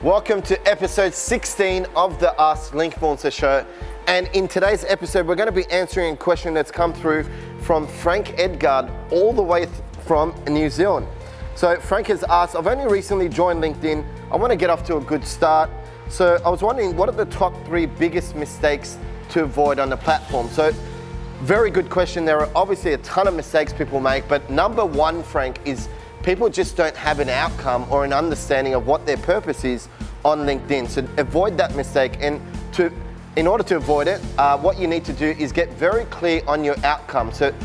Welcome to episode 16 of the Ask Linkfluencer show. And in today's episode, we're going to be answering a question that's come through from Frank Edgard all the way from New Zealand. So Frank has asked, I've only recently joined LinkedIn. I want to get off to a good start. So I was wondering, what are the top 3 biggest mistakes to avoid on the platform? So very good question. There are obviously a ton of mistakes people make, but number 1, Frank, is people just don't have an outcome or an understanding of what their purpose is on LinkedIn. So avoid that mistake. And in order to avoid it, what you need to do is get very clear on your outcome. So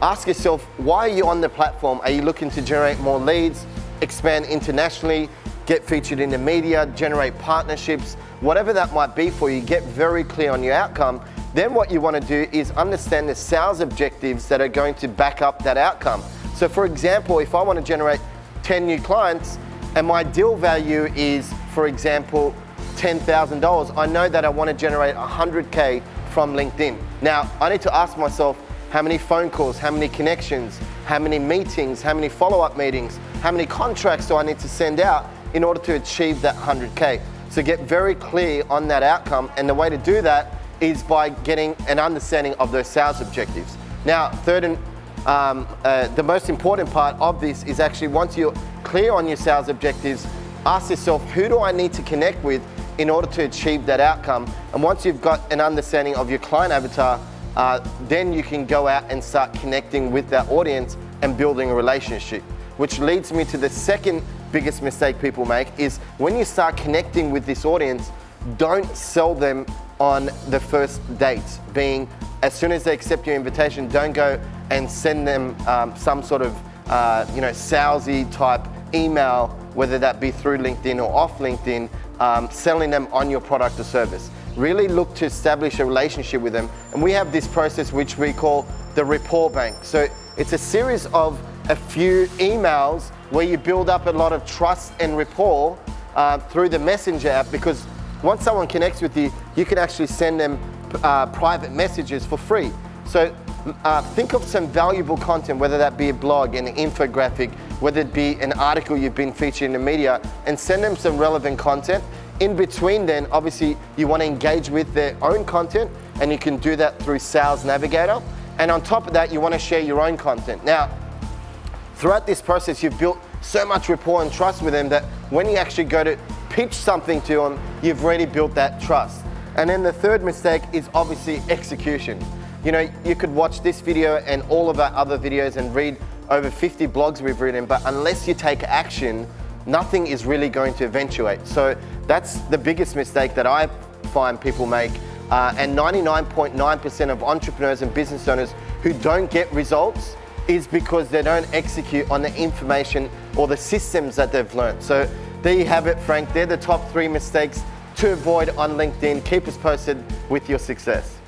ask yourself, why are you on the platform? Are you looking to generate more leads, expand internationally, get featured in the media, generate partnerships, whatever that might be for you, get very clear on your outcome. Then what you want to do is understand the sales objectives that are going to back up that outcome. So for example, if I want to generate 10 new clients and my deal value is, for example, $10,000, I know that I want to generate 100K from LinkedIn. Now, I need to ask myself, how many phone calls, how many connections, how many meetings, how many follow-up meetings, how many contracts do I need to send out in order to achieve that 100K? So get very clear on that outcome, and the way to do that is by getting an understanding of those sales objectives. Now, third and the most important part of this is actually, once you're clear on your sales objectives, ask yourself, who do I need to connect with in order to achieve that outcome? And once you've got an understanding of your client avatar, then you can go out and start connecting with that audience and building a relationship. Which leads me to the second biggest mistake people make is, when you start connecting with this audience, don't sell them on the first date. Being, as soon as they accept your invitation, don't go and send them some sort of salesy type email, whether that be through LinkedIn or off LinkedIn, selling them on your product or service. Really look to establish a relationship with them. And we have this process which we call the rapport bank. So it's a series of a few emails where you build up a lot of trust and rapport through the Messenger app, because once someone connects with you, you can actually send them private messages for free. So think of some valuable content, whether that be a blog, an infographic, whether it be an article you've been featured in the media, and send them some relevant content. In between then, obviously, you want to engage with their own content, and you can do that through Sales Navigator. And on top of that, you want to share your own content. Now, throughout this process, you've built so much rapport and trust with them that when you actually go to pitch something to them, you've already built that trust. And then the third mistake is obviously execution. You know, you could watch this video and all of our other videos and read over 50 blogs we've written, but unless you take action, nothing is really going to eventuate. So that's the biggest mistake that I find people make. And 99.9% of entrepreneurs and business owners who don't get results is because they don't execute on the information or the systems that they've learned. So there you have it, Frank. They're the top 3 mistakes to avoid on LinkedIn. Keep us posted with your success.